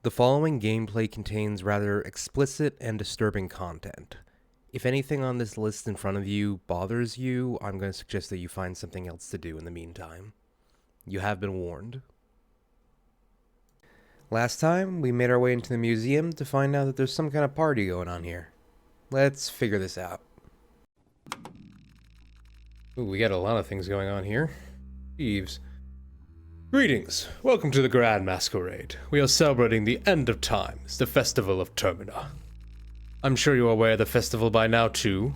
The following gameplay contains rather explicit and disturbing content. If anything on this list in front of you bothers you, I'm going to suggest that you find something else to do in the meantime. You have been warned. Last time, we made our way into the museum to find out that there's some kind of party going on here. Let's figure this out. Ooh, we got a lot of things going on here. Thieves. Greetings. Welcome to the Grand Masquerade. We are celebrating the end of times, the festival of Termina. I'm sure you are aware of the festival by now, too.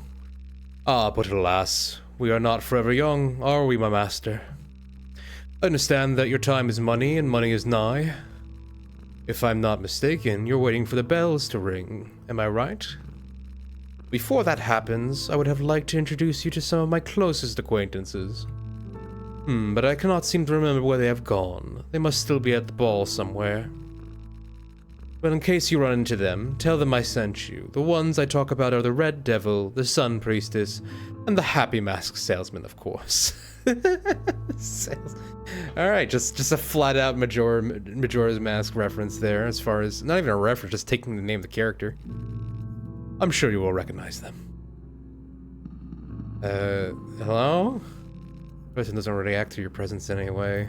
Ah, but alas, we are not forever young, are we, my master? I understand that your time is money, and money is nigh. If I'm not mistaken, you're waiting for the bells to ring. Am I right? Before that happens, I would have liked to introduce you to some of my closest acquaintances. But I cannot seem to remember where they have gone. They must still be at the ball somewhere. But in case you run into them, tell them I sent you. The ones I talk about are the Red Devil, the Sun Priestess, and the Happy Mask Salesman, of course. Alright, just a flat-out Majora's Mask reference there, as far as, not even a reference, just taking the name of the character. I'm sure you will recognize them. Hello? Person doesn't react to your presence anyway.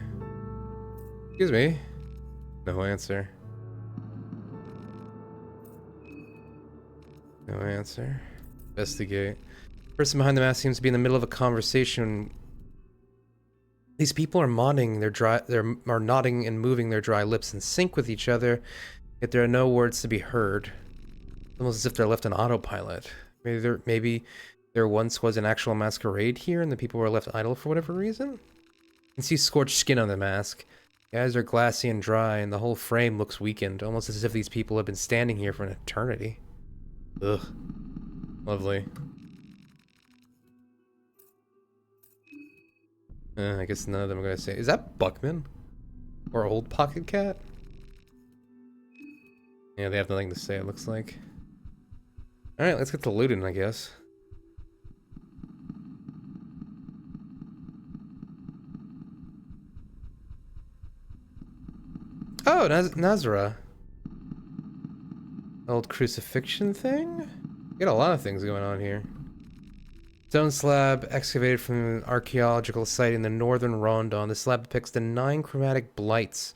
Excuse me. No answer. No answer. Investigate. The person behind the mask seems to be in the middle of a conversation. These people are nodding and moving their dry lips in sync with each other, yet there are no words to be heard. Almost as if they're left on autopilot. Maybe there once was an actual masquerade here and the people were left idle for whatever reason? You can see scorched skin on the mask. The eyes are glassy and dry, and the whole frame looks weakened, almost as if these people have been standing here for an eternity. Ugh. Lovely. I guess none of them are gonna say. Is that Buckman? Or Old Pocket Cat? Yeah, they have nothing to say, it looks like. Alright, let's get to looting, I guess. Oh, Nazra. Old crucifixion thing? We got a lot of things going on here. Stone slab excavated from an archaeological site in the northern Rondon. The slab depicts the 9 chromatic blights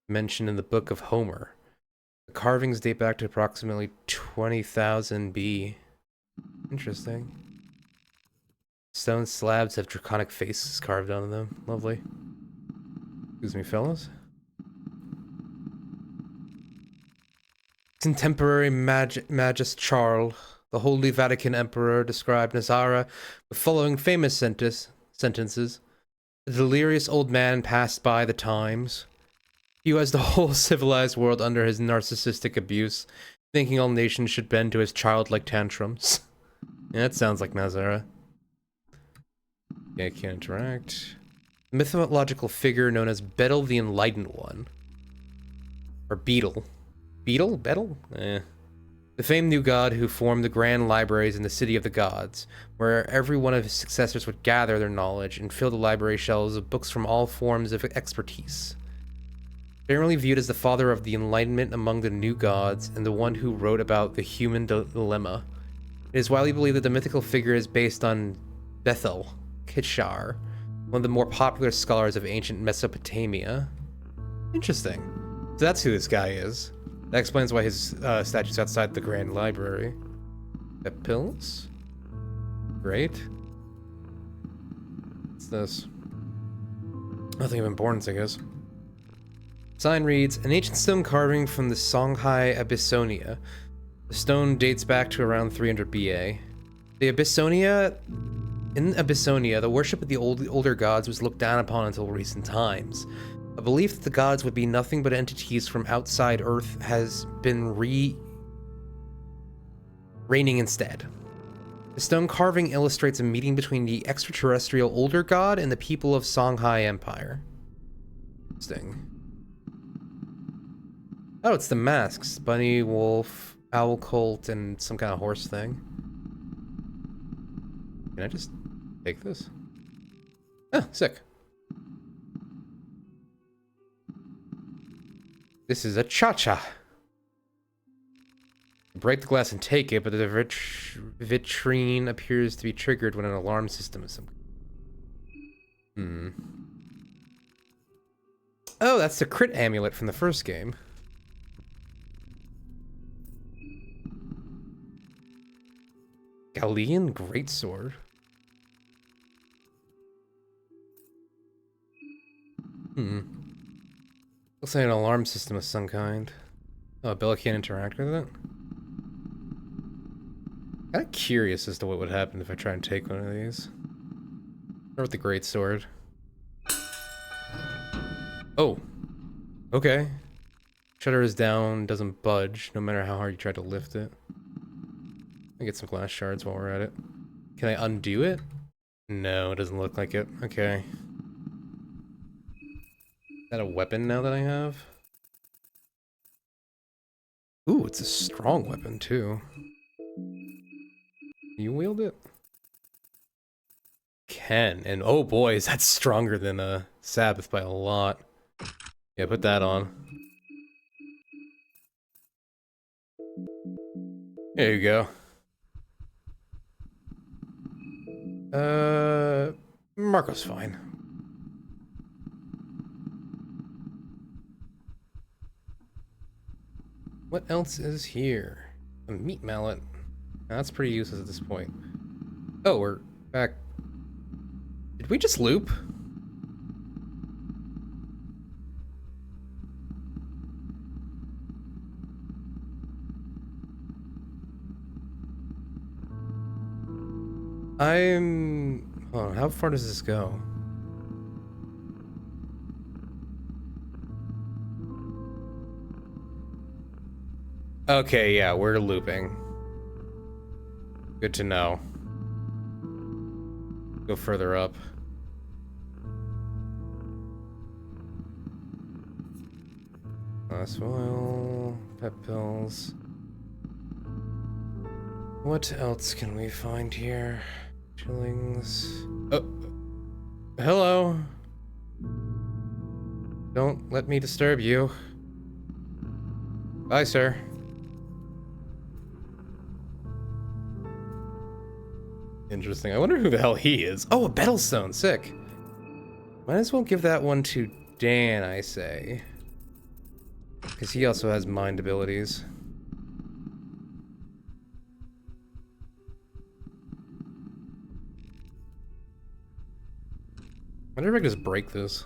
mentioned in the Book of Homer. The carvings date back to approximately 20,000 B. Interesting. Stone slabs have draconic faces carved onto them. Lovely. Excuse me, fellas. Contemporary Magus Charles, the Holy Vatican Emperor, described Nazara with following famous sentences. The delirious old man passed by the times. He has the whole civilized world under his narcissistic abuse, thinking all nations should bend to his childlike tantrums. Yeah, that sounds like Nazara. Okay, I can't interact. The mythological figure known as Betel the Enlightened One. Or Beetle. Beetle? Betel? The famed new god who formed the grand libraries in the City of the Gods, where every one of his successors would gather their knowledge and fill the library shelves of books from all forms of expertise. Generally viewed as the father of the Enlightenment among the new gods, and the one who wrote about the human dilemma. It is widely believed that the mythical figure is based on Bethel, Kishar, one of the more popular scholars of ancient Mesopotamia. Interesting. So that's who this guy is. That explains why his statue's outside the Grand Library. Pep pills? Great. What's this? Nothing of importance, I guess. Sign reads, an ancient stone carving from the Songhai Abyssonia. The stone dates back to around 300 BA. In Abyssonia, the worship of the older gods was looked down upon until recent times. A belief that the gods would be nothing but entities from outside Earth has been reigning instead. The stone carving illustrates a meeting between the extraterrestrial older god and the people of Songhai Empire. Interesting. Oh, it's the masks. Bunny, wolf, owl cult, and some kind of horse thing. Can I just take this? Oh, sick. This is a cha-cha. Break the glass and take it, but the vitrine appears to be triggered when an alarm system is some. Oh, that's the crit amulet from the first game. Galilean greatsword. Looks like an alarm system of some kind. Oh, Bella can't interact with it? Kinda curious as to what would happen if I try and take one of these. Start with the greatsword. Oh. Okay. Shutter is down, doesn't budge, no matter how hard you try to lift it. I'll get some glass shards while we're at it. Can I undo it? No, it doesn't look like it. Okay. Is that a weapon now that I have? Ooh, it's a strong weapon, too. Can you wield it? Can. And oh boy, is that stronger than Sabbath by a lot. Yeah, put that on. There you go. Marco's fine. What else is here? A meat mallet. That's pretty useless at this point. Oh, we're back. Did we just loop? Hold on, how far does this go? Okay, yeah, we're looping. Good to know. Go further up. Glass oil, pep pills. What else can we find here? Chillings. Oh, hello. Don't let me disturb you. Bye, sir. Interesting. I wonder who the hell he is. Oh, a Battlestone. Sick. Might as well give that one to Dan, I say. Because he also has mind abilities. I wonder if I can just break this.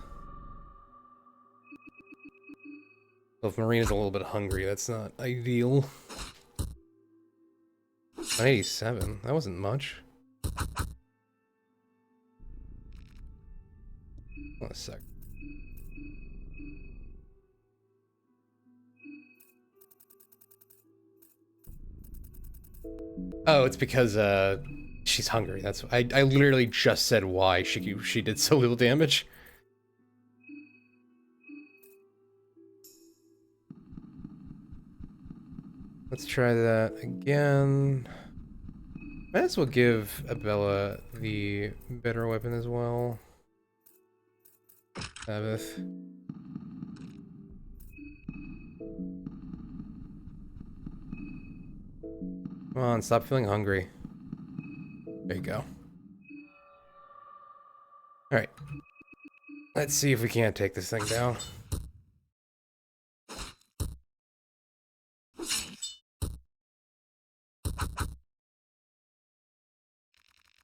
Well, if Marina's a little bit hungry, that's not ideal. 187. That wasn't much. Hold on a sec. Oh, it's because she's hungry. That's I literally just said why she did so little damage. Let's try that again. Might as well give Abella the better weapon as well. Sabbath. Come on, stop feeling hungry. There you go. Alright. Let's see if we can't take this thing down.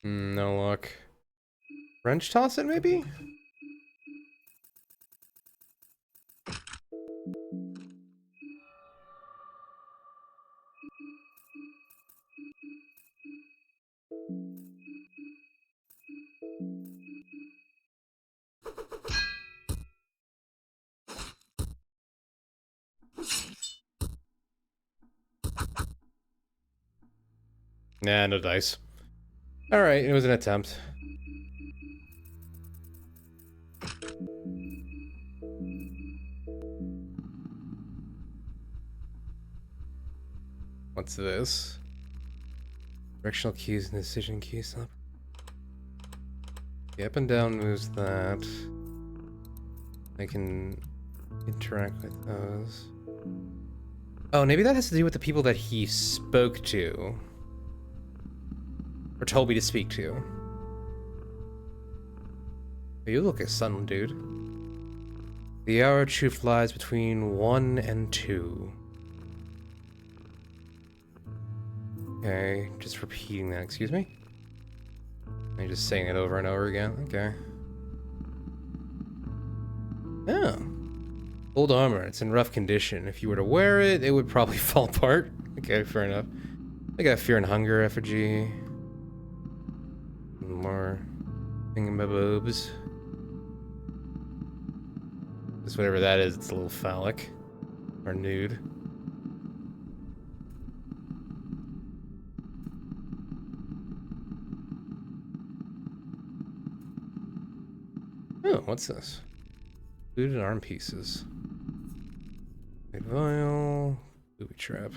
No luck. Wrench toss it, maybe? Nah, no dice. Alright, it was an attempt. What's this? Directional keys and decision keys. The up and down moves that. I can Interact with those. Oh, maybe that has to do with the people that he spoke to. Or told me to speak to. You look like sun, dude. The hour of truth lies between 1 and 2. Okay, just repeating that, excuse me? I'm just saying it over and over again, okay. Oh. Old armor, it's in rough condition. If you were to wear it, it would probably fall apart. Okay, fair enough. I got Fear and Hunger effigy. More thingamabobs. Just whatever that is, it's a little phallic. Or nude. Oh, what's this? Looted arm pieces. A vial. Booby trap.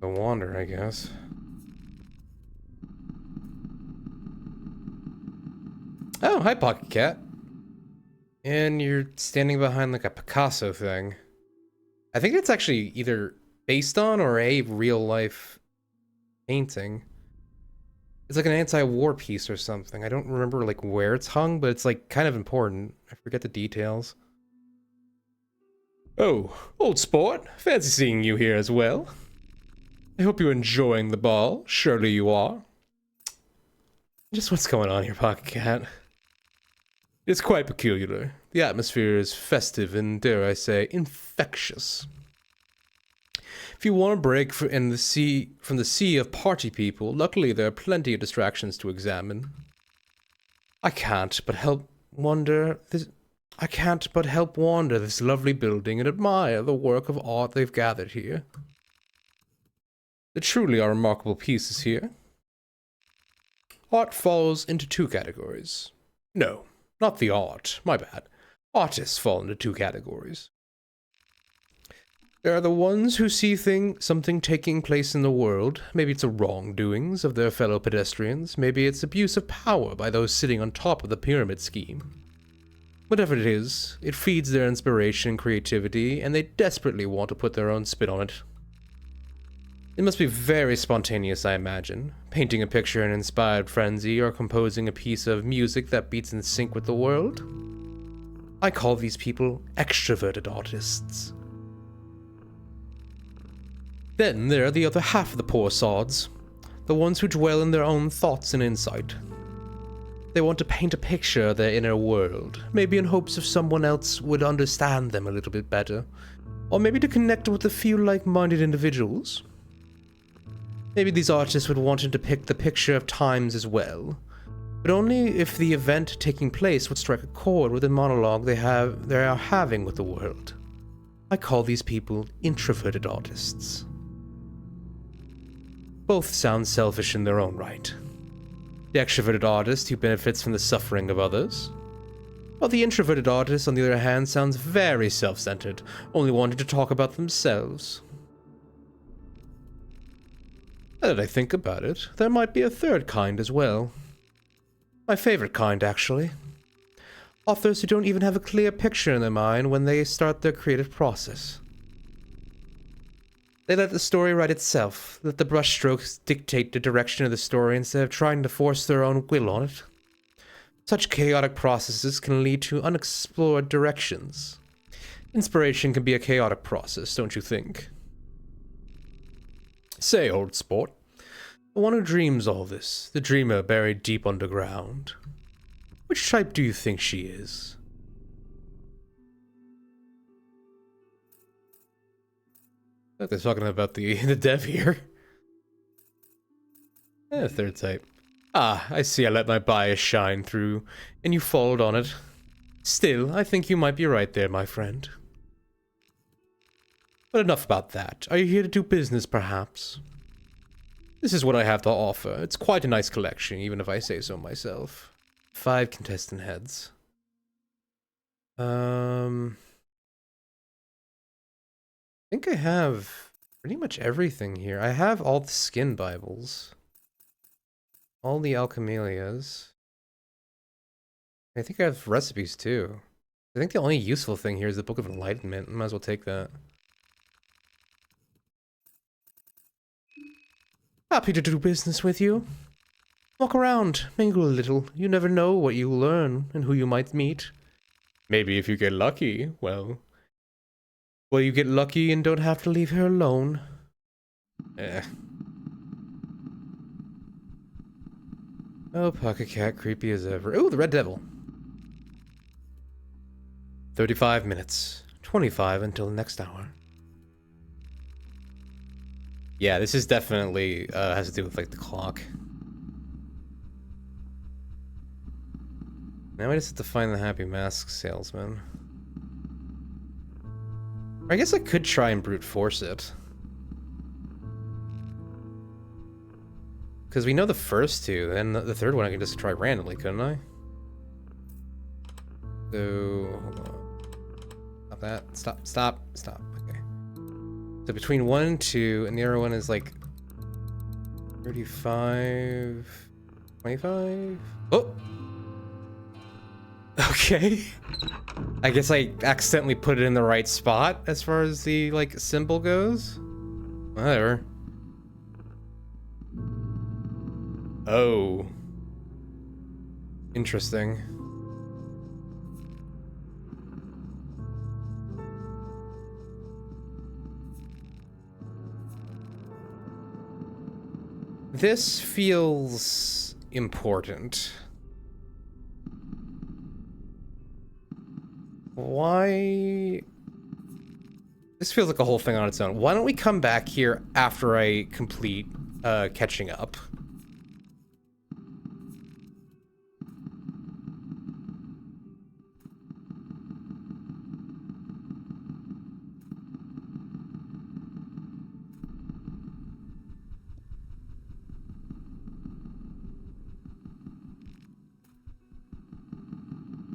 The Wander, I guess. Oh, hi, Pocket Cat. And you're standing behind like a Picasso thing. I think it's actually either based on or a real-life painting. It's like an anti-war piece or something. I don't remember like where it's hung, but it's like kind of important. I forget the details. Oh, old sport. Fancy seeing you here as well. I hope you're enjoying the ball. Surely you are. Just what's going on here, Pocket Cat? It's quite peculiar. The atmosphere is festive and, dare I say, infectious. If you want a break from the sea of party people, luckily there are plenty of distractions to examine. I can't but help wander this lovely building and admire the work of art they've gathered here. There truly are remarkable pieces here. Art falls into two categories. No, not the art, my bad. Artists fall into two categories. There are the ones who see something taking place in the world. Maybe it's the wrongdoings of their fellow pedestrians. Maybe it's abuse of power by those sitting on top of the pyramid scheme. Whatever it is, it feeds their inspiration and creativity, and they desperately want to put their own spin on it. It must be very spontaneous, I imagine, painting a picture in inspired frenzy or composing a piece of music that beats in sync with the world. I call these people extroverted artists. Then there are the other half of the poor sods, the ones who dwell in their own thoughts and insight. They want to paint a picture of their inner world, maybe in hopes of someone else would understand them a little bit better, or maybe to connect with a few like-minded individuals. Maybe these artists would want to depict the picture of times as well, but only if the event taking place would strike a chord with the monologue they are having with the world. I call these people introverted artists. Both sound selfish in their own right. The extroverted artist who benefits from the suffering of others, while the introverted artist, on the other hand, sounds very self-centered, only wanting to talk about themselves. Now that I think about it, there might be a third kind as well. My favorite kind, actually. Authors who don't even have a clear picture in their mind when they start their creative process. They let the story write itself, let the brushstrokes dictate the direction of the story instead of trying to force their own will on it. Such chaotic processes can lead to unexplored directions. Inspiration can be a chaotic process, don't you think? Say, old sport, the one who dreams all this, the dreamer buried deep underground. Which type do you think she is? I thought they're talking about the dev here. Third type. Ah, I see I let my bias shine through, and you followed on it. Still, I think you might be right there, my friend. But enough about that. Are you here to do business, perhaps? This is what I have to offer. It's quite a nice collection, even if I say so myself. 5 contestant heads. I think I have pretty much everything here. I have all the skin Bibles. All the Alchemelias. I think I have recipes too. I think the only useful thing here is the Book of Enlightenment. I might as well take that. Happy to do business with you. Walk around, mingle a little. You never know what you'll learn and who you might meet. Maybe if you get lucky, well, you get lucky and don't have to leave her alone. Oh, Pocket Cat, creepy as ever. Oh, the Red Devil. 35 minutes. 25 until the next hour. Yeah, this is definitely, has to do with, like, the clock. Now I just have to find the Happy Mask salesman. I guess I could try and brute force it. Because we know the first two, then the third one I can just try randomly, couldn't I? So, hold on. Stop that. Stop. Okay. So between 1 and 2, and the other one is like 35, 25. Oh! Okay. I guess I accidentally put it in the right spot as far as the, like, symbol goes. Whatever. Oh. Interesting. This feels important. Why? This feels like a whole thing on its own. Why don't we come back here after I complete catching up?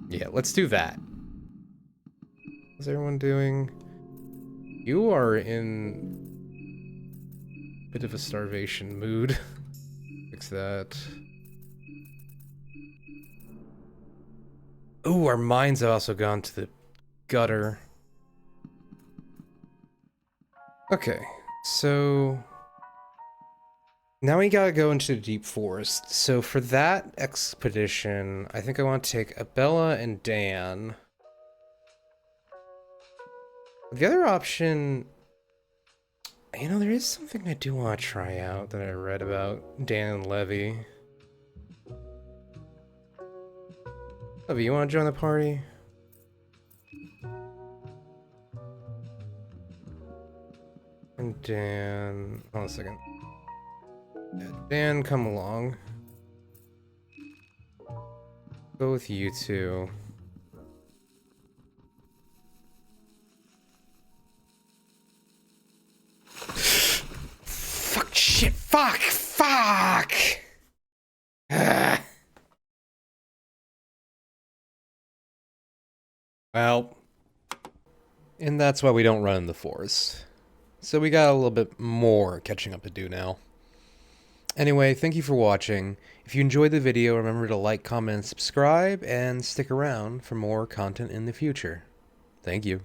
Yeah, let's do that. How's everyone doing? You are in a bit of a starvation mood. Fix that. Ooh, our minds have also gone to the gutter. Okay, so now we gotta go into the deep forest. So for that expedition, I think I want to take Abella and Dan. The other option, you know, there is something I do want to try out that I read about Dan and Levy. Levy, you want to join the party? And Dan, hold on a second. Yeah, Dan, come along. Go with you two. Fuck, shit, fuck! Well, and that's why we don't run in the forest. So we got a little bit more catching up to do now. Anyway, thank you for watching. If you enjoyed the video, remember to like, comment, and subscribe, and stick around for more content in the future. Thank you.